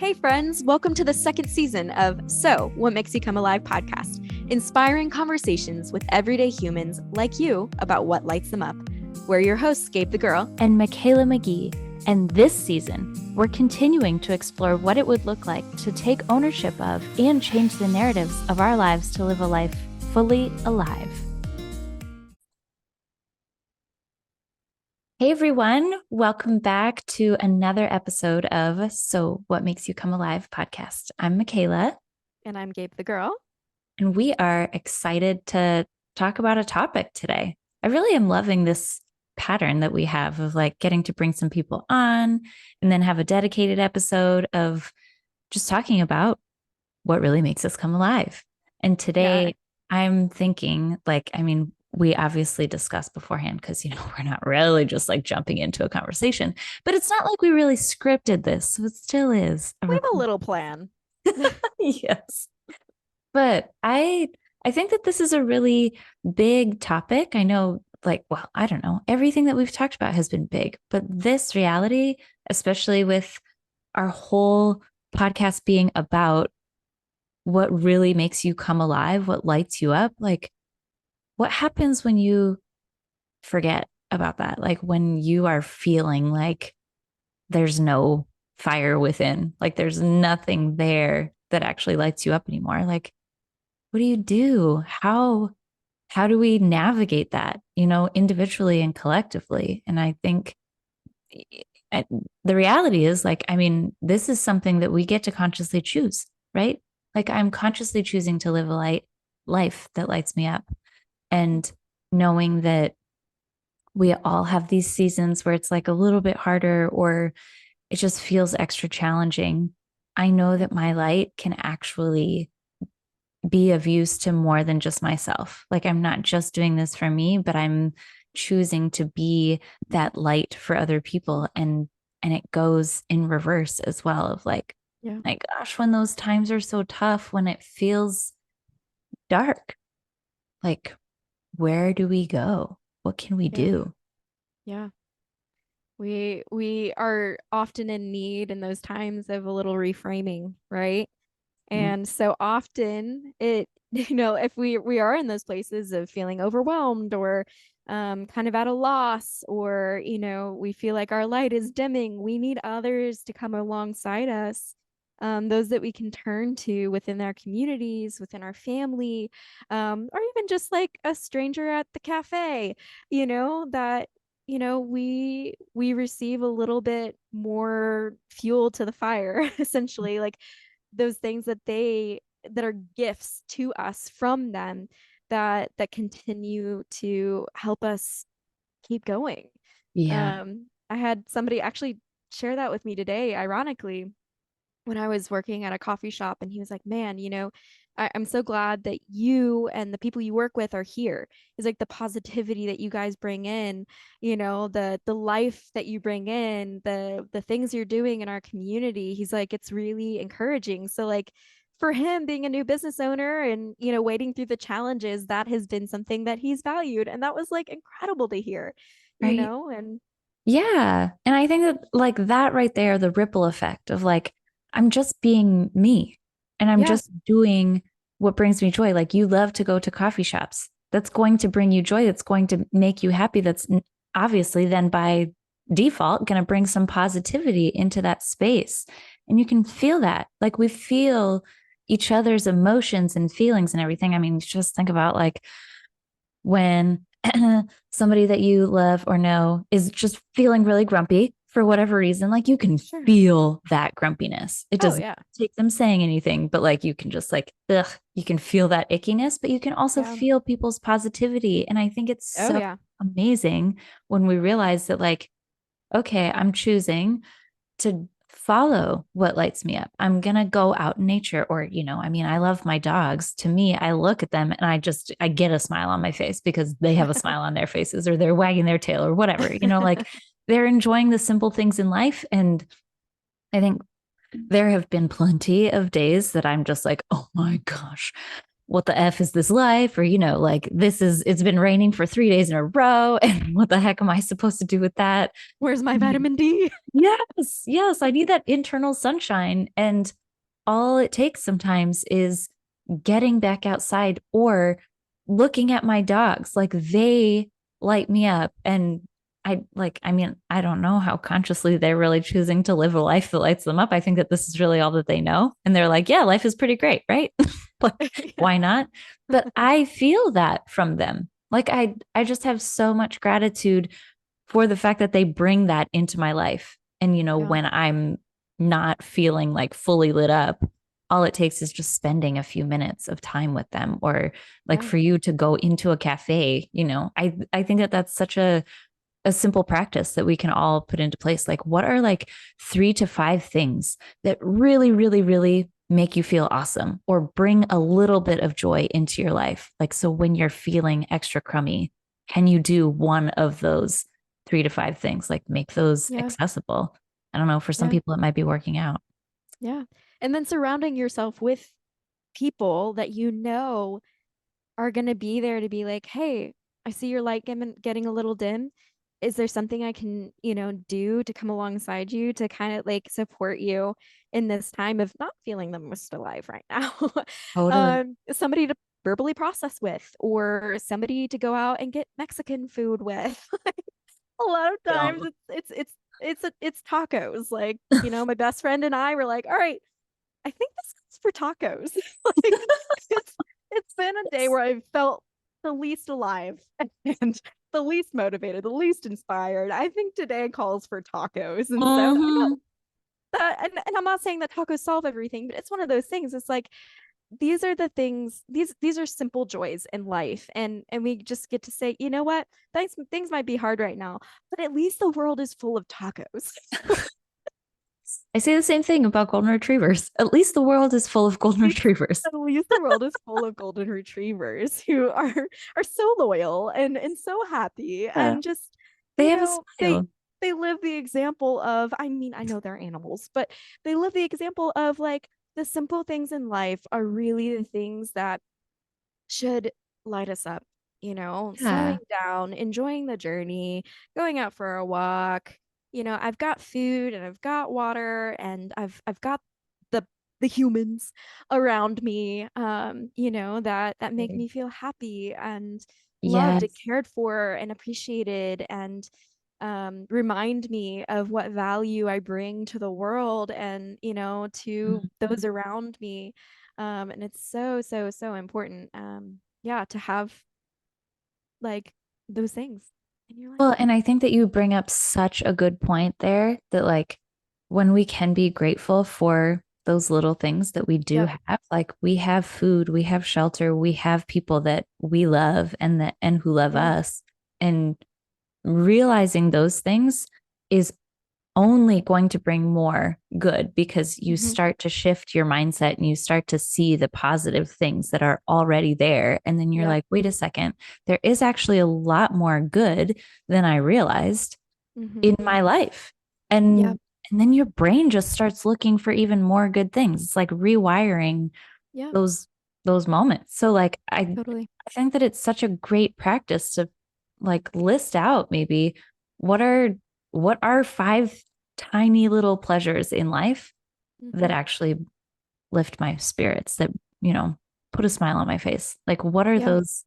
Hey, friends, welcome to the second season of So What Makes You Come Alive podcast, inspiring conversations with everyday humans like you about what lights them up. We're your hosts, Gabe the Girl and Mikaela McGee. And this season, we're continuing to explore what it would look like to take ownership of and change the narratives of our lives to live a life fully alive. Hey everyone, welcome back to another episode of So What Makes You Come Alive podcast. I'm Mikaela. And I'm Gabe the Girl. And we are excited to talk about a topic today. I really am loving this pattern that we have of like getting to bring some people on and then have a dedicated episode of just talking about what really makes us come alive. And today I'm thinking we obviously discussed beforehand because, we're not really just like jumping into a conversation, but it's not like we really scripted this. So it still is. We have a little plan. Yes. But I think that this is a really big topic. I know, I don't know. Everything that we've talked about has been big, but this reality, especially with our whole podcast being about what really makes you come alive, what lights you up, like what happens when you forget about that? Like when you are feeling like there's no fire within, like there's nothing there that actually lights you up anymore. Like, what do you do? How do we navigate that, individually and collectively? And I think the reality is this is something that we get to consciously choose, right? Like I'm consciously choosing to live a life that lights me up, and knowing that we all have these seasons where it's like a little bit harder or it just feels extra challenging. I know that my light can actually be of use to more than just myself. Like I'm not just doing this for me, but I'm choosing to be that light for other people. And it goes in reverse as well of my gosh, when those times are so tough, when it feels dark, like where do we go? What can we do? Yeah. We are often in need in those times of a little reframing, right? And so often it, if we are in those places of feeling overwhelmed or kind of at a loss, or, we feel like our light is dimming, we need others to come alongside us. Those that we can turn to within our communities, within our family, or even just like a stranger at the cafe, that we receive a little bit more fuel to the fire, essentially, like those things that are gifts to us from them that continue to help us keep going. Yeah. I had somebody actually share that with me today, ironically, when I was working at a coffee shop, and he was like, man, I'm so glad that you and the people you work with are here. It's like the positivity that you guys bring in, the life that you bring in, the things you're doing in our community. He's like, it's really encouraging. So like for him being a new business owner and, wading through the challenges, that has been something that he's valued. And that was like incredible to hear, Right. and Yeah. And I think that like that right there, the ripple effect of like, I'm just being me and I'm just doing what brings me joy. Like you love to go to coffee shops. That's going to bring you joy. That's going to make you happy. That's obviously then by default going to bring some positivity into that space. And you can feel that. Like we feel each other's emotions and feelings and everything. I mean, just think about like when somebody that you love or know is just feeling really grumpy for whatever reason, like you can feel that grumpiness. It doesn't take them saying anything, but like you can just you can feel that ickiness, but you can also feel people's positivity. And I think it's so amazing when we realize that like, okay, I'm choosing to follow what lights me up. I'm going to go out in nature or, I love my dogs. To me, I look at them and I get a smile on my face because they have a smile on their faces or they're wagging their tail or whatever, like they're enjoying the simple things in life. And I think there have been plenty of days that I'm just like, oh my gosh, what the F is this life? Or, like it's been raining for 3 days in a row. And what the heck am I supposed to do with that? Where's my vitamin D? Yes, yes, I need that internal sunshine. And all it takes sometimes is getting back outside or looking at my dogs. Like they light me up. And I mean, I don't know how consciously they're really choosing to live a life that lights them up. I think that this is really all that they know. And they're like, yeah, life is pretty great, right? Like, Yeah. why not? But I feel that from them. Like I just have so much gratitude for the fact that they bring that into my life. And, Yeah. when I'm not feeling like fully lit up, all it takes is just spending a few minutes of time with them, or like Yeah. for you to go into a cafe. I think that that's such a simple practice that we can all put into place. Like, what are like 3 to 5 things that really, really, really make you feel awesome or bring a little bit of joy into your life? Like, so when you're feeling extra crummy, can you do one of those 3 to 5 things? Like, make those Yeah. accessible. I don't know. For some Yeah. people, it might be working out. Yeah. And then surrounding yourself with people that you know are going to be there to be like, hey, I see your light getting a little dim. Is there something I can, do to come alongside you to kind of like support you in this time of not feeling the most alive right now? Totally. Somebody to verbally process with, or somebody to go out and get Mexican food with. A lot of times Yum. it's tacos. Like, my best friend and I were like, all right, I think this is for tacos. Like it's it's been a day Yes. where I've felt the least alive and the least motivated, the least inspired. I think today calls for tacos. And so I know Mhm. that, and I'm not saying that tacos solve everything, but it's one of those things. It's like these are the things, these are simple joys in life. And we just get to say, you know what? Things might be hard right now, but at least the world is full of tacos. I say the same thing about golden retrievers. At least the world is full of golden retrievers. At least the world is full of golden retrievers who are so loyal and so happy Yeah. and just They you have a know they smile. they live the example of, I mean, I know they're animals, but they live the example of like the simple things in life are really the things that should light us up, slowing Yeah. down, enjoying the journey, going out for a walk. I've got food and I've got water and I've got the the humans around me, that make me feel happy and loved and Yes. cared for and appreciated, and remind me of what value I bring to the world and, to Mhm. those around me. And it's so, so, so important. Yeah, to have like those things in your life. Well, and I think that you bring up such a good point there that, like, when we can be grateful for those little things that we do Yep. have, like we have food, we have shelter, we have people that we love and who love Yeah. us. And realizing those things is only going to bring more good, because you Hmm. start to shift your mindset and you start to see the positive things that are already there. And then you're Yep. like, wait a second, there is actually a lot more good than I realized Hmm. in my life. Yep. And then your brain just starts looking for even more good things. It's like rewiring Yep. those those moments. So like Totally. I think that it's such a great practice to like list out maybe what are what are 5 tiny little pleasures in life that Hmm. actually lift my spirits, that, put a smile on my face. Like, what are Yeah. those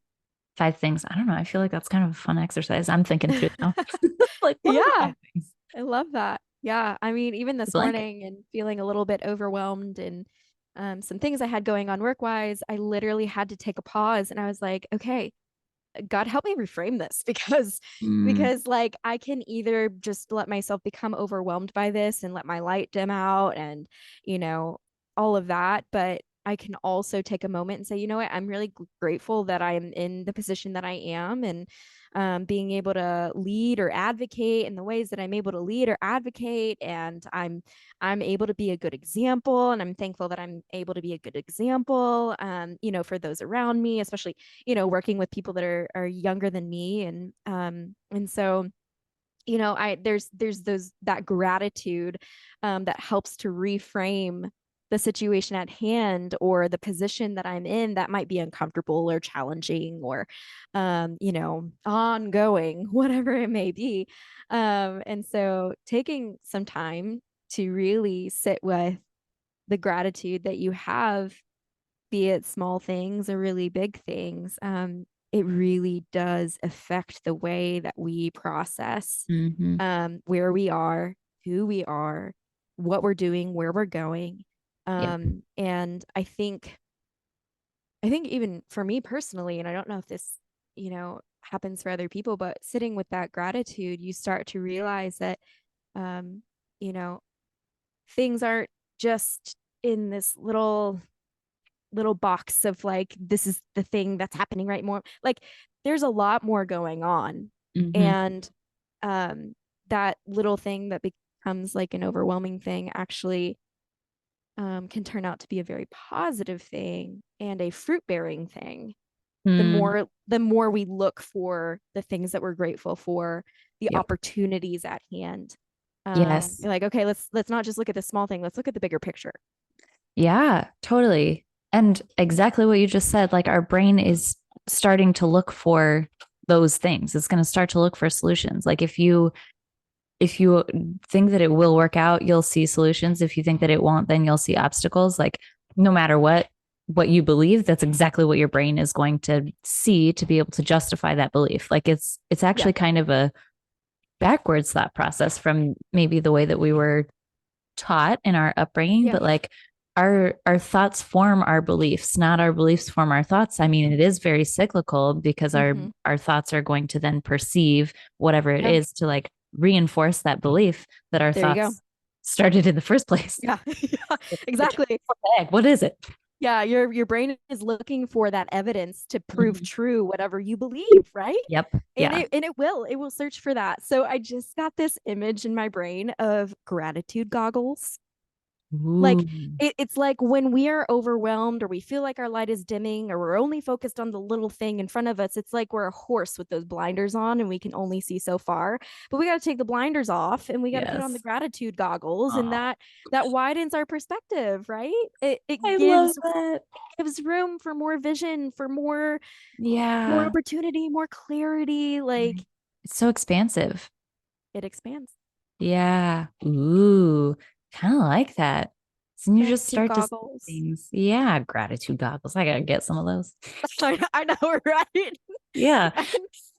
5 things? I don't know. I feel like that's kind of a fun exercise. I'm thinking through now. Like, what are the Yeah. 5 things? I love that. Yeah. I mean, even I this blanket. morning and feeling a little bit overwhelmed and some things I had going on work wise, I literally had to take a pause and I was like, okay, God help me reframe this Mm, because like I can either just let myself become overwhelmed by this and let my light dim out and you know all of that, but I can also take a moment and say, you know what, I'm really grateful that I'm in the position that I am, and being able to lead or advocate in the ways that I'm able to lead or advocate, and I'm able to be a good example, and I'm thankful that I'm able to be a good example, for those around me, especially working with people that are younger than me, and so I there's those that gratitude that helps to reframe the situation at hand or the position that I'm in that might be uncomfortable or challenging or ongoing, whatever it may be. And so taking some time to really sit with the gratitude that you have, be it small things or really big things, it really does affect the way that we process Hmm. where we are, who we are, what we're doing, where we're going. Yep. And I think even for me personally, and I don't know if this, happens for other people, but sitting with that gratitude, you start to realize that, um, you know, things aren't just in this little box of like, this is the thing that's happening right more. Like there's a lot more going on. Hmm. And that little thing that becomes like an overwhelming thing actually can turn out to be a very positive thing and a fruit bearing thing. The Mm, more we look for the things that we're grateful for, the yep. opportunities at hand. Yes. You're like, okay, let's not just look at the small thing. Let's look at the bigger picture. Yeah, totally. And exactly what you just said, like our brain is starting to look for those things. It's going to start to look for solutions. Like if you think that it will work out, you'll see solutions. If you think that it won't, then you'll see obstacles. Like no matter what you believe, that's exactly what your brain is going to see to be able to justify that belief. Like it's Yeah. actually kind of a backwards thought process from maybe the way that we were taught in our upbringing, Yeah. but like our thoughts form our beliefs, not our beliefs form our thoughts. I mean, it is very cyclical because Mm-hmm. our thoughts are going to then perceive whatever it Yeah. is to like reinforce that belief that our There you go. thoughts started in the first place. Yeah. Yeah. Which Exactly. what the heck? What is it? Yeah, your brain is looking for that evidence to prove Mhm. true whatever you believe, right? Yep. And Yeah. it will search for that. So I just got this image in my brain of gratitude goggles. Like Ooh. it's like when we are overwhelmed or we feel like our light is dimming or we're only focused on the little thing in front of us, it's like we're a horse with those blinders on and we can only see so far. But we got to take the blinders off and we got to put on the Yes. gratitude goggles, and Oh, that widens our perspective, right? It I love gives that. gives room for more vision, for more Yeah. opportunity, more clarity. Like It's so expansive. it expands. Yeah. Ooh, kind of like that. So you just Gratitude start to see goggles. things. Yeah, gratitude goggles. I gotta get some of those. I know, right? Yeah. I'm,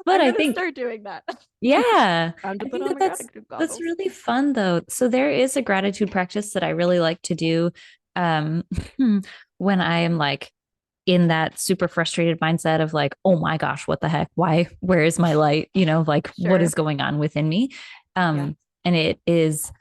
But I'm I gonna think, start doing that. yeah, Time to I put think on that the gratitude that's goggles. really fun though. So there is a gratitude practice that I really like to do um when I am like in that super frustrated mindset of like, oh my gosh, what the heck? Why, where is my light? Like what Sure. is going on within me? Yeah. And it is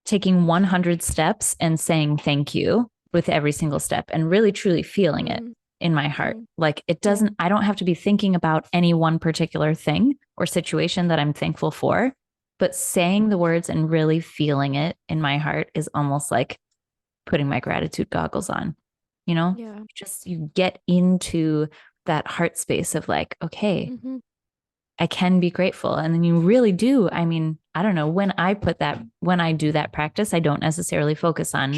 taking 100 steps and saying thank you with every single step and really truly feeling it Mm, in my heart. mm, Like it yeah. doesn't, I don't have to be thinking about any one particular thing or situation that I'm thankful for, but saying the words and really feeling it in my heart is almost like putting my gratitude goggles on. Yeah. Just you get into that heart space of like, okay, Hmm. I can be grateful. And then you really do. I mean, I don't know, when I do that practice, I don't necessarily focus on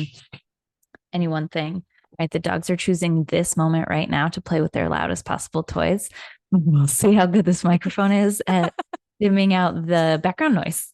any one thing, right? The dogs are choosing this moment right now to play with their loudest possible toys. We'll see how good this microphone is at dimming out the background noise.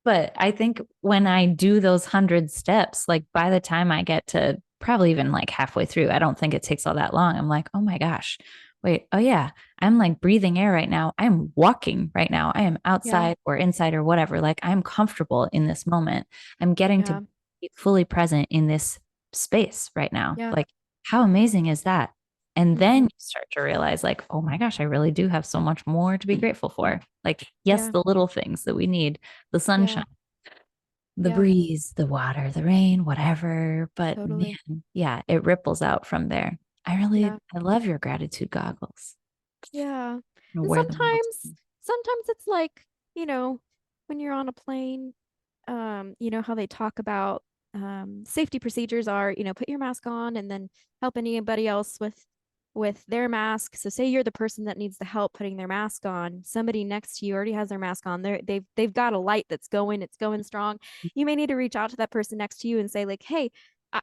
But I think when I do those 100 steps, like by the time I get to probably even like halfway through, I don't think it takes all that long. I'm like, oh my gosh, wait, oh yeah, I'm like breathing air right now. I'm walking right now. I am Yeah. outside or inside or whatever. Like I'm comfortable in this moment. I'm getting to Yeah. be fully present in this space right now. Yeah. Like, how amazing is that? And then Hmm. you start to realize, like, oh my gosh, I really do have so much more to be grateful for. Like, yes, Yeah. the little things that we need, the Yeah. sunshine, the Yeah. breeze, the water, the rain, whatever. But Totally. man, yeah, it ripples out from there. Yeah. I love your gratitude goggles. Yeah. I And wear them all the sometimes it's like, when you're on a plane, how they talk about safety procedures are, put your mask on and then help anybody else with their mask. So say you're the person that needs the help putting their mask on. Somebody next to you already has their mask on. They've got a light that's going, it's going strong. You may need to reach out to that person next to you and say, like, hey,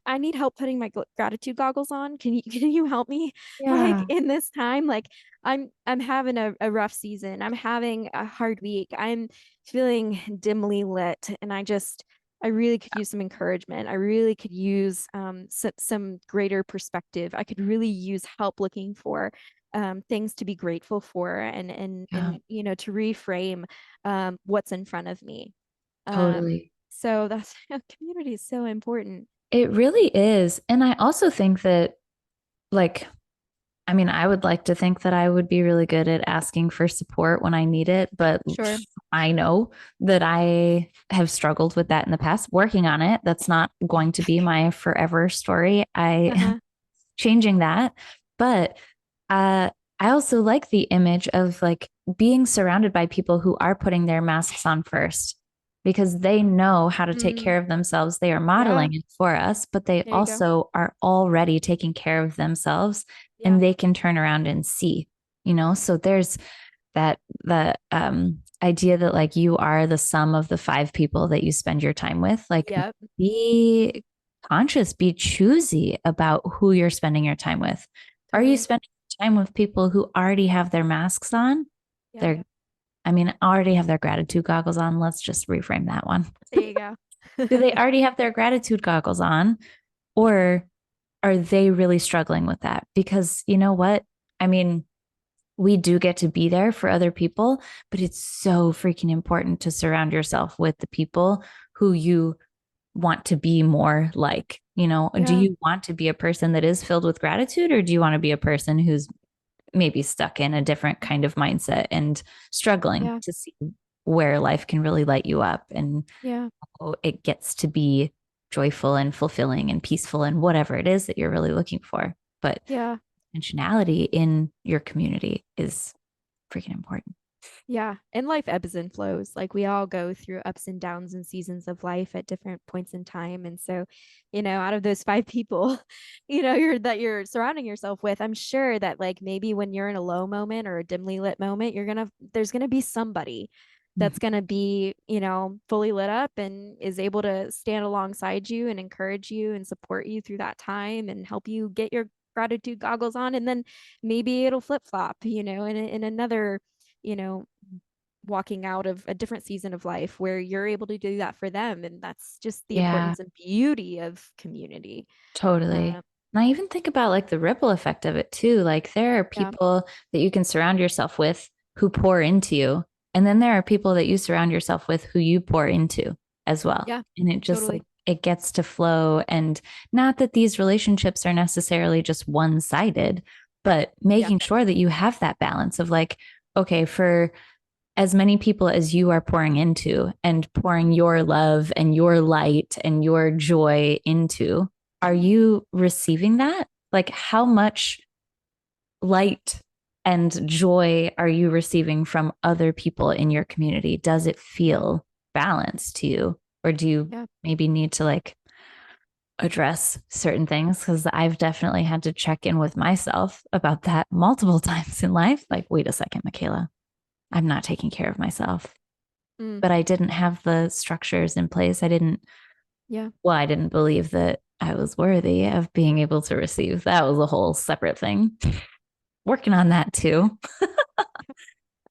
I need help putting my gratitude goggles on. Can you can you help me like Yeah. in this time? Like I'm having a rough season. I'm having a hard week. I'm feeling dimly lit and I really could use some encouragement. I really could use some greater perspective. I could really use help looking for things to be grateful for Yeah, to reframe what's in front of me. totally. So that's community is so important. It really is. And I also think that, like, I mean, I would like to think that I would be really good at asking for support when I need it, but Sure. I know that I have struggled with that in the past, working on it. That's not going to be my forever story. I am Uh-huh. changing that. But uh, I also like the image of like being surrounded by people who are putting their masks on first because they know how to take Mm, care of themselves. They are yeah, modeling it for us, but they there you go. also are already taking care of themselves Yeah. and they can turn around and see, you know? So there's that the idea that like you are the sum of the five people that you spend your time with. Like Yep. be conscious, be choosy about who you're spending your time with. Are you Totally. spending time with people who already have their masks on? Yeah. They're, I mean, already have their gratitude goggles on. Let's just reframe that one. There you go. Do they already have their gratitude goggles on? Or are they really struggling with that? Because you know what? I mean, we do get to be there for other people, but it's so freaking important to surround yourself with the people who you want to be more like. You know, do Yeah. you want to be a person that is filled with gratitude, or do you want to be a person who's maybe stuck in a different kind of mindset and struggling Yeah. to see where life can really light you up and Yeah. how it gets to be joyful and fulfilling and peaceful and whatever it is that you're really looking for? But Yeah. intentionality in your community is freaking important. Yeah. And life ebbs and flows. Like we all go through ups and downs and seasons of life at different points in time. And so, out of those five people, you're surrounding yourself with, I'm sure that like maybe when you're in a low moment or a dimly lit moment, there's gonna be somebody that's Mhm. gonna be, fully lit up and is able to stand alongside you and encourage you and support you through that time and help you get your gratitude goggles on. And then maybe it'll flip flop, in another you know, walking out of a different season of life where you're able to do that for them. And that's just the Yeah, importance and beauty of community. totally. Um, And I even think about like the ripple effect of it too. Like there are yeah, people that you can surround yourself with who pour into you. And then there are people that you surround yourself with who you pour into as well. yeah, And it just like totally. it gets to flow. And not that these relationships are necessarily just one-sided, but Yeah, making sure that you have that balance of like, okay, for as many people as you are pouring into and pouring your love and your light and your joy into, are you receiving that? Like, how much light and joy are you receiving from other people in your community? Does it yeah, feel balanced to you? Or do you yeah. maybe need to like address certain things? Because I've definitely had to check in with myself about that multiple times in life. Like, wait a second, Mikaela, I'm not taking care of myself, Mm, but I didn't have the structures in place. yeah, I didn't believe that I was worthy of being able to receive. That was a whole separate thing. Working on that too.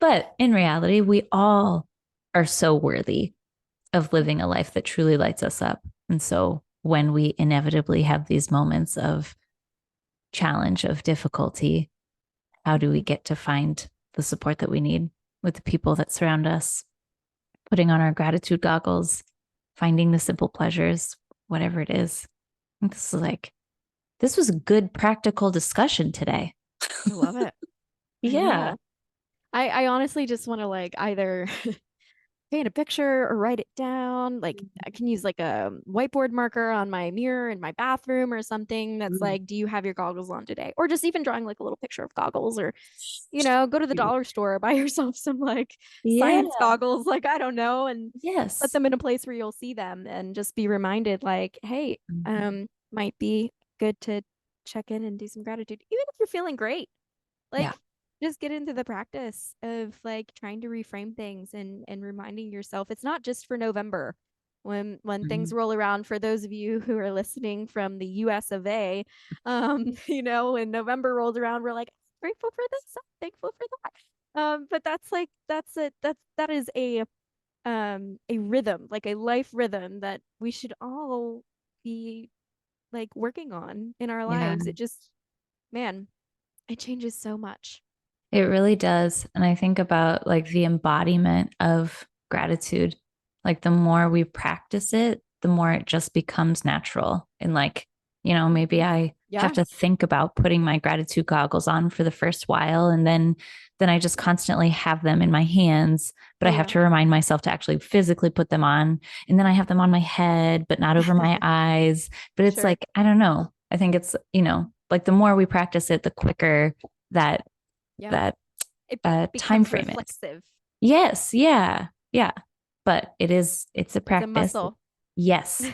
But in reality, we all are so worthy of living a life that truly lights us up. And so when we inevitably have these moments of challenge, of difficulty, how do we mhm, get to find the support that we need with the people that surround us? Putting on our gratitude goggles, finding the simple pleasures, whatever it is. This is like, this was a good practical discussion today. I love it. I Yeah. know. I honestly just want to like either paint a picture or write it down. Like I can use like a whiteboard marker on my mirror in my bathroom or something that's Ooh, like, do you have your goggles on today? Or just even drawing like a little picture of goggles or go to the cute. dollar store, buy yourself some like Yeah. science goggles, like I don't know, and put Yes. them in a place where you'll see them and just be reminded like, hey, Mhm. might be good to check in and do some gratitude, even if you're feeling great. Yeah. Like just get into the practice of like trying to reframe things and reminding yourself it's not just for November. when things Mhm. roll around, for those of you who are listening from the US of A, when November rolls around, we're like, grateful for this, I'm thankful for that. But that is a rhythm, like a life rhythm that we should all be like working on in our Yeah. lives. It just, man, it changes so much. It really does. And I think about like the embodiment of gratitude. Like the more we practice it, the more it just becomes natural. And like, maybe Mhm. I have Yeah. to think about putting my gratitude goggles on for the first while and then I just constantly have them in my hands, but Oh I have yeah. to remind myself to actually physically put them on. And then I have them on my head, but not over my eyes. But it's Sure. like, I don't know. I think it's, like the more we practice it, the quicker that Yeah. that It time becomes frame is. reflexive. Yes, yeah, yeah. But it's a It's a practice. muscle. Yes,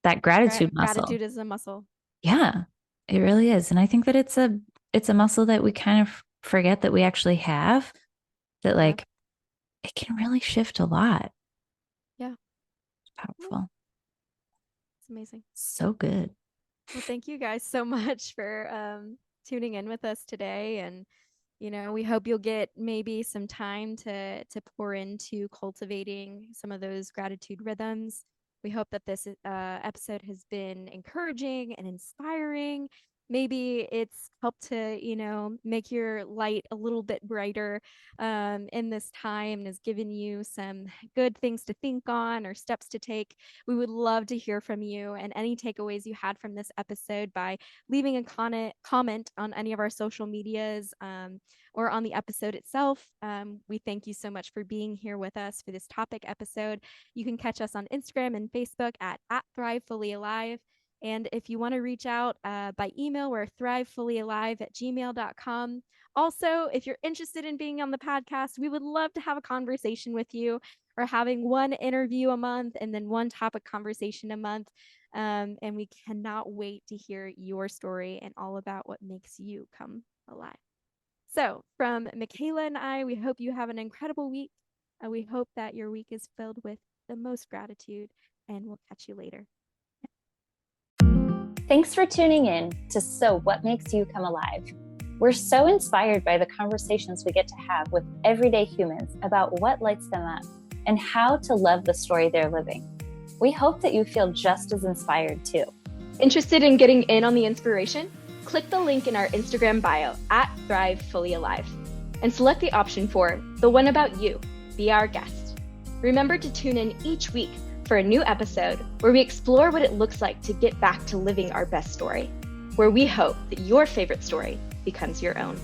that gratitude muscle. Gratitude is a muscle. Yeah, it really is. And I think that it's a muscle that we kind of forget that we actually have, that Yeah. like it can really shift a lot. Yeah. It's Yeah. powerful. It's amazing. So good. Well, thank you guys so much for tuning in with us today. And we hope you'll get maybe some time to pour into cultivating some of those gratitude rhythms. We hope that this episode has been encouraging and inspiring. Maybe it's helped to, make your light a little bit brighter in this time, and has given you some good things to think on or steps to take. We would love to hear from you and any takeaways you had from this episode by leaving a comment on any of our social medias. Or on the episode itself. We thank you so much for being here with us for this topic episode. You can catch us on Instagram and Facebook at Thrive Fully Alive. And if you want to reach out by email, we're thrivefullyalive@gmail.com. Also, if you're interested in being on the podcast, we would love to have a conversation with you. We're having one interview a month and then one topic conversation a month. And we cannot wait to hear your story and all about what makes you come alive. So, from Mikaela and I, we hope you have an incredible week. We hope that your week is filled with the most gratitude, and we'll catch you later. Thanks for tuning in to So What Makes You Come Alive. We're so inspired by the conversations we get to have with everyday humans about what lights them up and how to love the story they're living. We hope that you feel just as inspired too. Interested in getting in on the inspiration? Click the link in our Instagram bio @ThriveFullyAlive and select the option for The One About You, Be Our Guest. Remember to tune in each week for a new episode where we explore what it looks like to get back to living our best story, where we hope that your favorite story becomes your own.